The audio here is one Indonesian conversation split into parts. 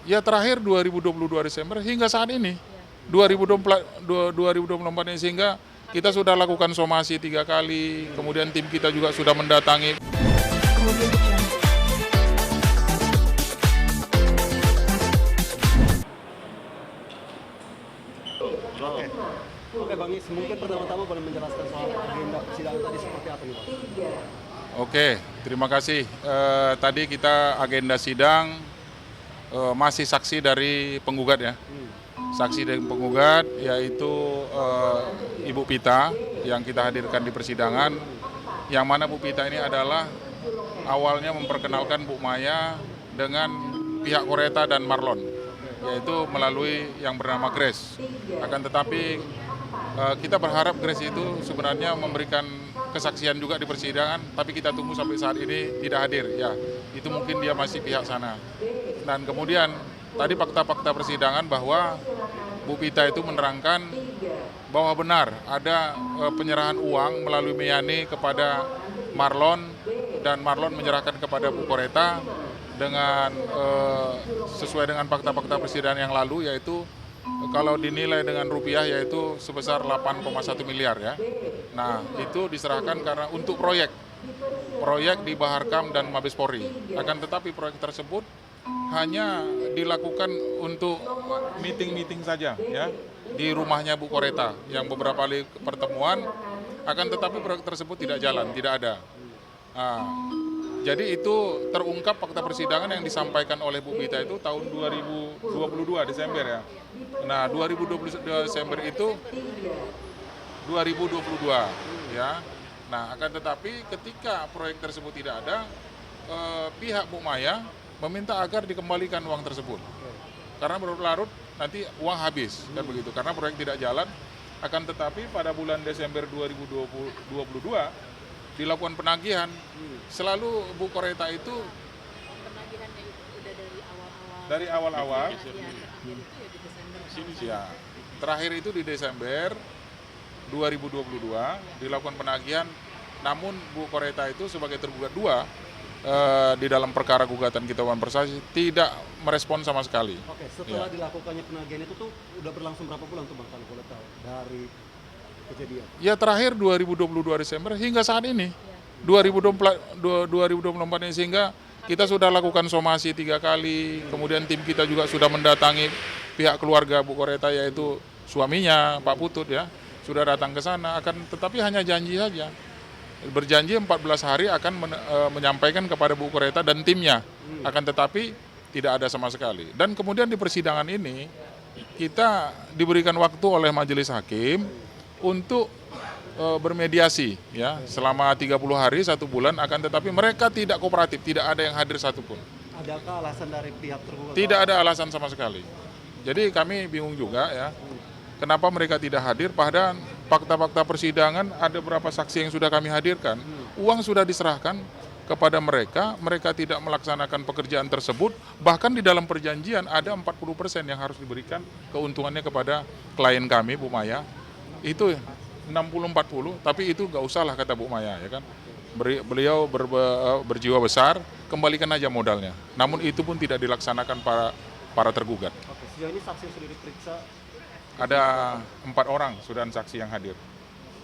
Ya terakhir 2022 Desember hingga saat ini 2024 ini, sehingga kita sudah lakukan somasi 3 kali, kemudian tim kita juga sudah mendatangi. Oke Bang Is, mungkin pertama-tama boleh menjelaskan soal agenda persidangan tadi seperti apa nih Bang? Oke, terima kasih. Tadi kita agenda sidang masih saksi dari penggugat ya. Saksi dari penggugat yaitu Ibu Pita yang kita hadirkan di persidangan. Yang mana Bu Pita ini adalah awalnya memperkenalkan Bu Maya dengan pihak Koreta dan Marlon, yaitu melalui yang bernama Grace. Akan tetapi kita berharap Grace itu sebenarnya memberikan kesaksian juga di persidangan, tapi kita tunggu sampai saat ini tidak hadir. Ya, itu mungkin dia masih pihak sana. Dan kemudian tadi fakta-fakta persidangan bahwa Bu Pita itu menerangkan bahwa benar ada penyerahan uang melalui Meyani kepada Marlon, dan Marlon menyerahkan kepada Bu Koreta dengan sesuai dengan fakta-fakta persidangan yang lalu, yaitu kalau dinilai dengan rupiah yaitu sebesar 8,1 miliar ya. Nah, itu diserahkan karena untuk proyek di Baharkam dan Mabes Polri. Akan tetapi proyek tersebut hanya dilakukan untuk meeting-meeting saja ya di rumahnya Bu Koreta yang beberapa kali pertemuan, akan tetapi proyek tersebut tidak jalan, tidak ada. Nah, jadi itu terungkap fakta persidangan yang disampaikan oleh Bu Pita itu tahun 2022 Desember ya. Nah, 2020 Desember itu 2022 ya. Nah, akan tetapi ketika proyek tersebut tidak ada, pihak Bu Maya meminta agar dikembalikan uang tersebut. Karena berlarut nanti uang habis kan begitu, karena proyek tidak jalan. Akan tetapi pada bulan Desember 2022 dilakukan penagihan. Selalu Bu Koreta itu penagihannya itu udah dari awal-awal. Ya, Ya, terakhir itu di Desember 2022 dilakukan penagihan, namun Bu Koreta itu sebagai tergugat 2 di dalam perkara gugatan kita Wan Prestasi tidak merespon sama sekali. Oke, setelah dilakukannya penagihan itu tuh udah berlangsung berapa bulan tuh Bang, kalau boleh tahu dari kejadian? Ya terakhir 2022 Desember hingga saat ini 2024 ini, sehingga kita sudah lakukan somasi 3 kali, kemudian tim kita juga sudah mendatangi pihak keluarga Bu Koreta yaitu suaminya Pak Putut ya, sudah datang ke sana, akan tetapi hanya janji saja. Berjanji 14 hari akan menyampaikan kepada Bu Koreta dan timnya, akan tetapi tidak ada sama sekali. Dan kemudian di persidangan ini kita diberikan waktu oleh majelis hakim untuk bermediasi ya selama 30 hari 1 bulan, akan tetapi mereka tidak kooperatif, tidak ada yang hadir satupun. Adakah alasan dari pihak tergugat? Tidak ada alasan sama sekali. Jadi kami bingung juga ya, kenapa mereka tidak hadir, padahal fakta-fakta persidangan ada berapa saksi yang sudah kami hadirkan. Uang sudah diserahkan kepada mereka, mereka tidak melaksanakan pekerjaan tersebut, bahkan di dalam perjanjian ada 40% yang harus diberikan keuntungannya kepada klien kami, Bu Maya. Itu 60-40, tapi itu nggak usah lah kata Bu Maya ya kan. Beliau berjiwa besar, kembalikan aja modalnya. Namun itu pun tidak dilaksanakan para tergugat. Oke, sejauh ini saksi yang sudah diperiksa? Ada 4 orang sudah saksi yang hadir.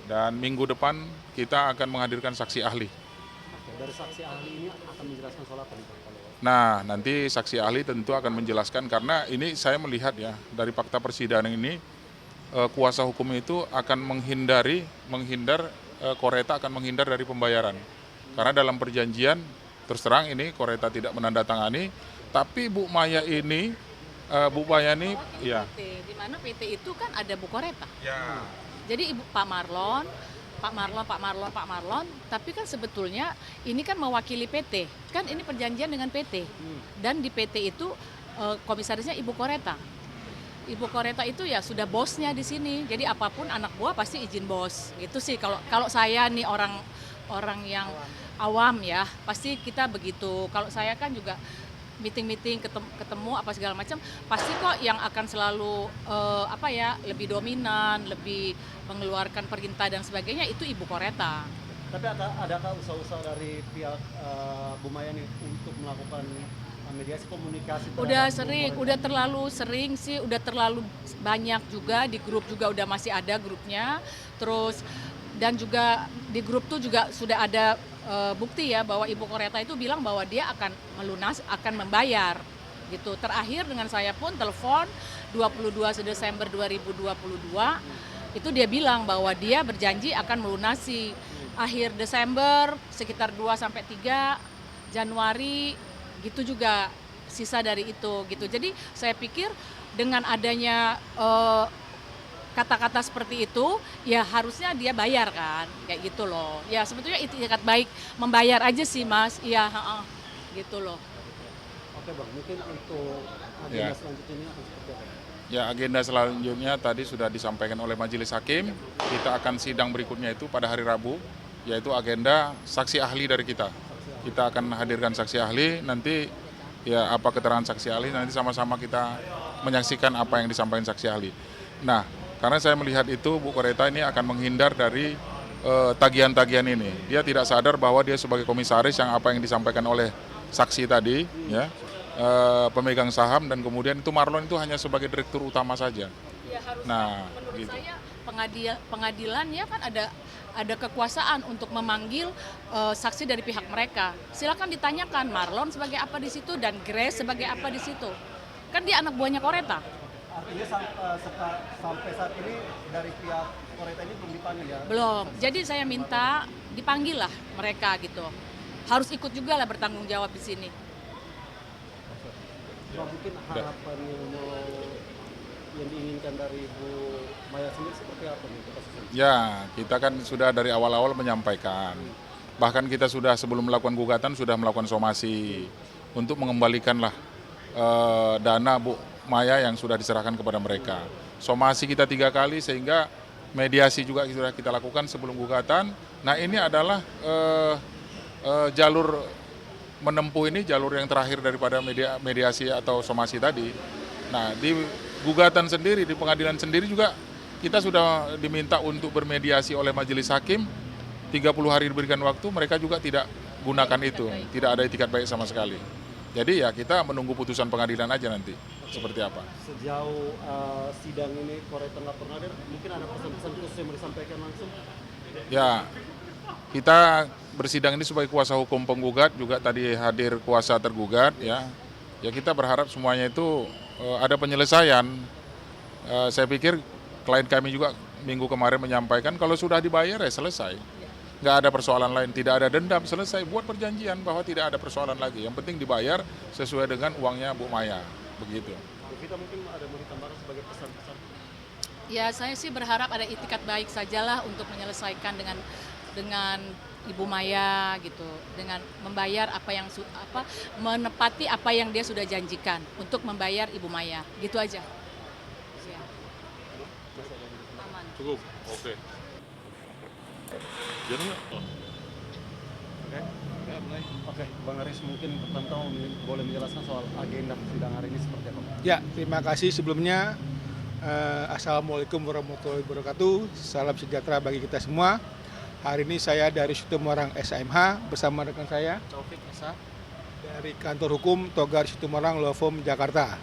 Dan minggu depan kita akan menghadirkan saksi ahli. Oke, dari saksi ahli ini akan menjelaskan soal apa nih Bang? Nah, nanti saksi ahli tentu akan menjelaskan, karena ini saya melihat ya dari fakta persidangan ini, kuasa hukum itu akan menghindar Koreta akan menghindar dari pembayaran. Karena dalam perjanjian terus terang ini Koreta tidak menandatangani, tapi Bu Maya ini ya. di mana PT itu kan ada Bu Koreta. Ya. Jadi Pak Marlon, tapi kan sebetulnya ini kan mewakili PT. Kan ini perjanjian dengan PT. Dan di PT itu komisarisnya Ibu Koreta. Ibu Koreta itu ya sudah bosnya di sini. Jadi apapun anak buah pasti izin bos. Gitu sih kalau saya nih orang yang awam ya, pasti kita begitu. Kalau saya kan juga meeting ketemu apa segala macam, pasti kok yang akan selalu lebih dominan, lebih mengeluarkan perintah dan sebagainya itu Ibu Koreta. Tapi adakah usaha-usaha dari pihak Bu Maya nih untuk melakukan mediasi komunikasi Udah terhadap sering, pemerintah? udah terlalu sering sih, udah terlalu banyak juga di grup juga udah masih ada grupnya. Terus dan juga di grup tuh juga sudah ada bukti ya bahwa Ibu Koreta itu bilang bahwa dia akan membayar gitu. Terakhir dengan saya pun telepon 22 Desember 2022 itu dia bilang bahwa dia berjanji akan melunasi akhir Desember sekitar 2 sampai 3 Januari gitu juga sisa dari itu gitu. Jadi saya pikir dengan adanya kata-kata seperti itu ya harusnya dia bayar kan kayak gitu loh. Ya sebetulnya itikat baik membayar aja sih Mas. Iya, gitu loh. Oke Bang, mungkin untuk Ya. agenda selanjutnya ini akan seperti apa? Ya, agenda selanjutnya tadi sudah disampaikan oleh Majelis Hakim. Kita akan sidang berikutnya itu pada hari Rabu, yaitu agenda saksi ahli dari kita. Kita akan hadirkan saksi ahli, nanti ya apa keterangan saksi ahli, nanti sama-sama kita menyaksikan apa yang disampaikan saksi ahli. Nah, karena saya melihat itu Bu Koreta ini akan menghindar dari tagihan-tagihan ini. Dia tidak sadar bahwa dia sebagai komisaris yang apa yang disampaikan oleh saksi tadi, ya, pemegang saham, dan kemudian itu Marlon itu hanya sebagai direktur utama saja. Ya harusnya Nah, menurut gitu. saya pengadilan ya kan ada kekuasaan untuk memanggil saksi dari pihak mereka. Silakan ditanyakan Marlon sebagai apa di situ dan Grace sebagai apa di situ. Kan dia anak buahnya Koreta. Artinya sampai saat ini dari pihak Koreta ini belum dipanggil ya? Belum. Jadi saya minta dipanggil lah mereka gitu. Harus ikut juga lah bertanggung jawab di sini. Bang, mungkin harapan yang diinginkan dari Bu Maya sendiri seperti apa nih kasus ini? Ya, kita kan sudah dari awal-awal menyampaikan. Bahkan kita sudah sebelum melakukan gugatan sudah melakukan somasi untuk mengembalikanlah dana Bu Maya yang sudah diserahkan kepada mereka. Somasi kita 3 kali sehingga mediasi juga sudah kita lakukan sebelum gugatan. Nah, ini adalah jalur menempuh ini jalur yang terakhir daripada mediasi atau somasi tadi. Nah, di gugatan sendiri, di pengadilan sendiri juga kita sudah diminta untuk bermediasi oleh majelis hakim, 30 hari diberikan waktu, mereka juga tidak gunakan itu, tidak ada itikat baik sama sekali. Jadi ya kita menunggu putusan pengadilan aja nanti, seperti apa. Sejauh sidang ini Koreta nggak pernah ada, mungkin ada pesan-pesan khusus yang mau disampaikan langsung? Ya, kita bersidang ini sebagai kuasa hukum penggugat, juga tadi hadir kuasa tergugat, ya. Ya kita berharap semuanya itu ada penyelesaian. Saya pikir klien kami juga minggu kemarin menyampaikan kalau sudah dibayar ya selesai. Nggak ada persoalan lain, tidak ada dendam, selesai. Buat perjanjian bahwa tidak ada persoalan lagi. Yang penting dibayar sesuai dengan uangnya Bu Maya, begitu. Kita mungkin ada mau ditambahkan sebagai pesan-pesan? Ya saya sih berharap ada itikat baik sajalah untuk menyelesaikan dengan Ibu Maya gitu, dengan membayar menepati apa yang dia sudah janjikan untuk membayar Ibu Maya, gitu aja. Ya. Aman. Cukup, oke. Oke, Bang Aris mungkin pertama boleh menjelaskan soal agenda sidang hari ini seperti apa? Ya, terima kasih sebelumnya. Assalamualaikum warahmatullahi wabarakatuh. Salam sejahtera bagi kita semua. Hari ini saya dari Situmorang SMH bersama rekan saya Taufik Esa dari kantor hukum Togar Situmorang Law Firm Jakarta.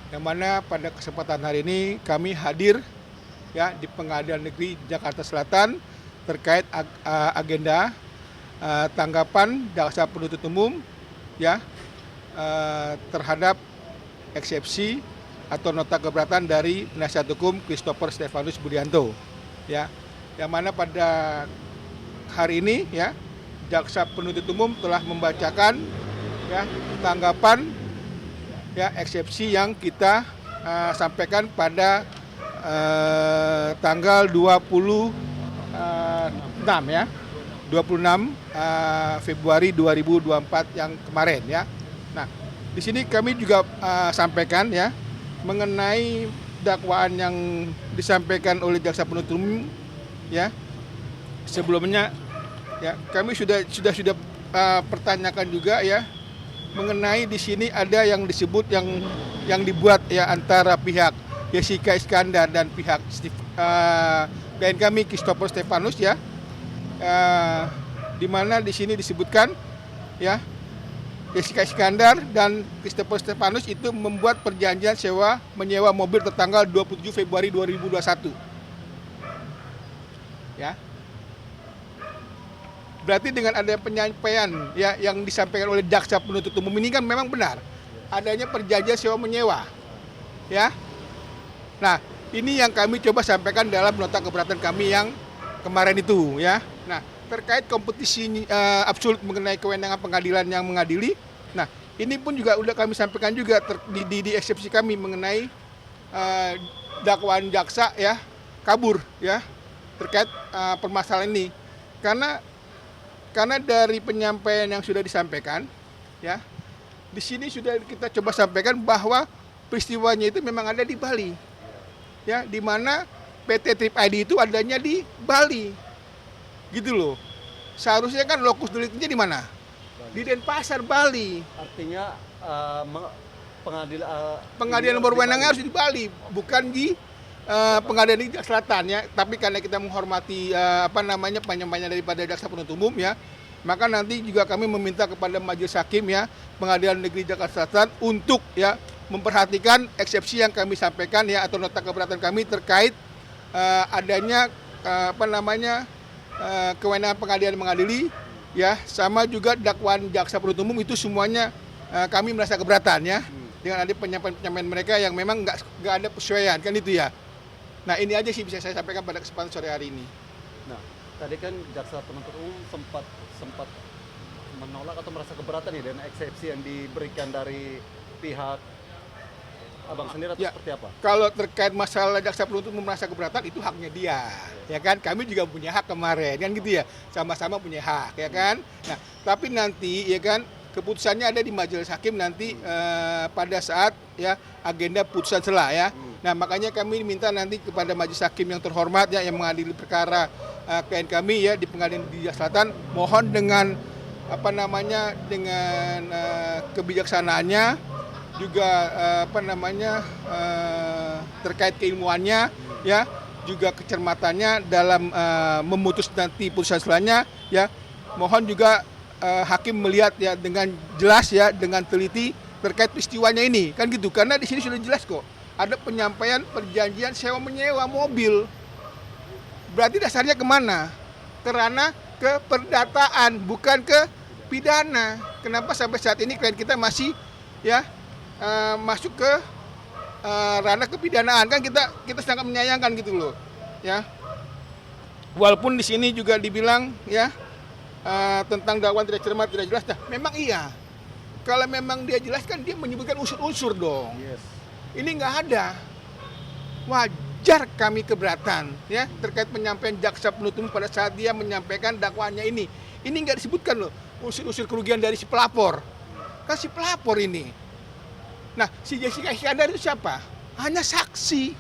Yang mana pada kesempatan hari ini kami hadir ya di Pengadilan Negeri Jakarta Selatan terkait agenda tanggapan jaksa penuntut umum ya terhadap eksepsi atau nota keberatan dari penasihat hukum Christopher Stefanus Budianto ya, yang mana pada hari ini ya jaksa penuntut umum telah membacakan ya tanggapan ya eksepsi yang kita sampaikan pada tanggal 26 ya 26 Februari 2024 yang kemarin ya. Nah, di sini kami juga sampaikan ya mengenai dakwaan yang disampaikan oleh jaksa penuntut umum ya. Sebelumnya ya kami sudah pertanyakan juga ya mengenai di sini ada yang disebut yang dibuat ya antara pihak Jessica Iskandar dan pihak klien kami Christopher Stefanus ya, di mana di sini disebutkan ya Jessica Iskandar dan Christopher Stefanus itu membuat perjanjian menyewa mobil tertanggal 27 Februari 2021. Ya. Berarti dengan ada penyampaian ya yang disampaikan oleh jaksa penuntut umum ini kan memang benar. Adanya perjanjian sewa menyewa. Ya. Nah, ini yang kami coba sampaikan dalam nota keberatan kami yang kemarin itu ya. Nah, terkait kompetisi absolut mengenai kewenangan pengadilan yang mengadili. Nah, ini pun juga udah kami sampaikan juga di eksepsi kami mengenai dakwaan jaksa ya kabur ya terkait permasalahan ini. Karena dari penyampaian yang sudah disampaikan ya, di sini sudah kita coba sampaikan bahwa peristiwanya itu memang ada di Bali. Ya, di mana PT Trip ID itu adanya di Bali. Gitu loh. Seharusnya kan lokus deliknya di mana? Di Denpasar, Bali. Artinya Pengadilan berwenangnya harus di Bali, bukan di pengadilan di Selatan ya. Tapi karena kita menghormati penyampaian daripada jaksa penuntut umum ya, maka nanti juga kami meminta kepada majelis hakim ya Pengadilan Negeri Jakarta Selatan untuk ya memperhatikan eksepsi yang kami sampaikan ya atau nota keberatan kami terkait adanya kewenangan pengadilan mengadili ya, sama juga dakwaan jaksa penuntut umum itu semuanya kami merasa keberatan ya dengan ada penyampaian mereka yang memang nggak ada persesuaian kan itu ya. Nah, ini aja sih bisa saya sampaikan pada kesempatan sore hari ini. Nah, tadi kan jaksa penuntut umum sempat menolak atau merasa keberatan ya dengan eksepsi yang diberikan dari pihak Abang sendiri atau Ya, seperti apa? kalau terkait masalah jaksa penuntut umum merasa keberatan itu haknya dia, ya kan? Kami juga punya hak kemarin, kan gitu ya, sama-sama punya hak, ya kan? Nah, tapi nanti, ya kan, keputusannya ada di majelis hakim nanti pada saat ya agenda putusan selah ya. Nah, makanya kami minta nanti kepada majelis hakim yang terhormat ya yang mengadili perkara klien kami ya di Pengadilan Negeri Jakarta Selatan, mohon dengan dengan kebijaksanaannya juga terkait keilmuannya ya, juga kecermatannya dalam memutus nanti putusan selanjutnya ya. Mohon juga hakim melihat ya dengan jelas ya, dengan teliti terkait peristiwanya ini kan gitu, karena di sini sudah jelas kok ada penyampaian perjanjian sewa menyewa mobil. Berarti dasarnya kemana? Kerana ke perdataan, bukan ke pidana. Kenapa sampai saat ini klien kita masih ya masuk ke ranah kepidanaan, kan kita sangat menyayangkan gitu loh ya. Walaupun di sini juga dibilang ya tentang dakwaan tidak cermat, tidak jelas. Nah, memang iya. Kalau memang dia jelaskan, dia menyebutkan unsur-unsur dong. Yes. Ini nggak ada. Wajar kami keberatan ya terkait penyampaian jaksa penuntut umum pada saat dia menyampaikan dakwaannya ini. Ini nggak disebutkan loh unsur-unsur kerugian dari si pelapor. Kan si pelapor ini. Nah, si Jessica Iskandar itu siapa? Hanya saksi.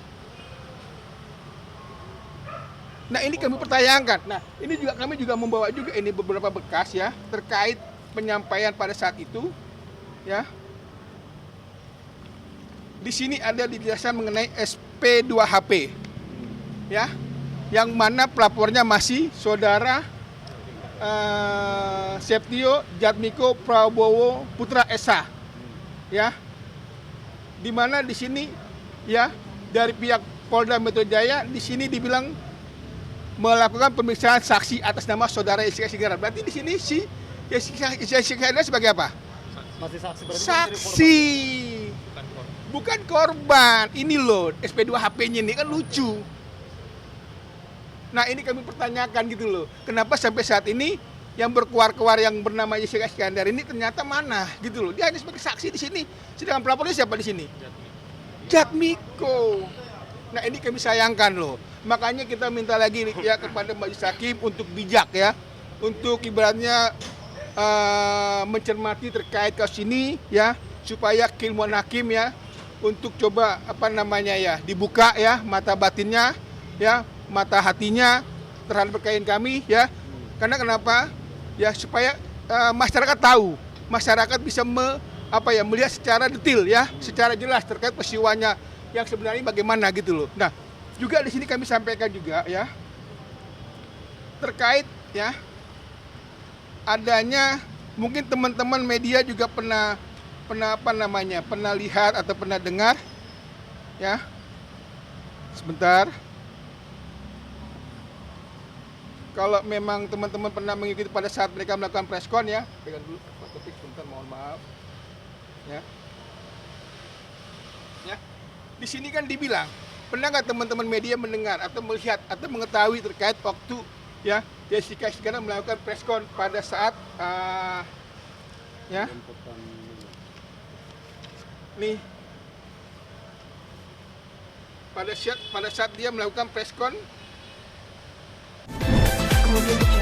Nah, ini kami pertanyakan. Nah, ini juga kami juga membawa juga ini beberapa berkas ya terkait penyampaian pada saat itu ya. Di sini ada dijelaskan mengenai SP2HP ya, yang mana pelapornya masih saudara Septio Jatmiko Prabowo Putra Esa ya, di mana di sini ya dari pihak Polda Metro Jaya di sini dibilang melakukan pemeriksaan saksi atas nama saudara Jessica Iskandar. Berarti di sini si Jessica Iskandar sebagai apa? Masih saksi. Saksi. Bukan korban. Ini loh SP2HP-nya ini kan lucu. Nah, ini kami pertanyakan gitu loh. Kenapa sampai saat ini yang berkuar-kuar yang bernama Jessica Iskandar ini ternyata mana gitu loh. Dia hanya sebagai saksi di sini. Sedangkan pelapornya siapa di sini? Jatmiko. Nah, ini kami sayangkan loh. Makanya kita minta lagi ya kepada majelis hakim untuk bijak ya. Untuk ibaratnya mencermati terkait kasus ini ya, supaya keilmuan hakim ya untuk coba dibuka ya mata batinnya ya, mata hatinya terhadap klien kami ya. Karena kenapa? Ya supaya masyarakat tahu, masyarakat bisa melihat secara detail ya, secara jelas terkait peristiwanya yang sebenarnya bagaimana gitu loh. Nah, juga di sini kami sampaikan juga ya terkait ya adanya Mungkin teman-teman media juga pernah pernah lihat atau pernah dengar, ya. Sebentar. Kalau memang teman-teman pernah mengikuti pada saat mereka melakukan preskon, ya, pegang dulu Pak Topik, sebentar, mohon maaf, ya. Ya, di sini kan dibilang, pernah nggak teman-teman media mendengar atau melihat atau mengetahui terkait waktu, ya, Jessica Iskandar melakukan preskon pada saat ya, nih, pada saat dia melakukan preskon. Kemudian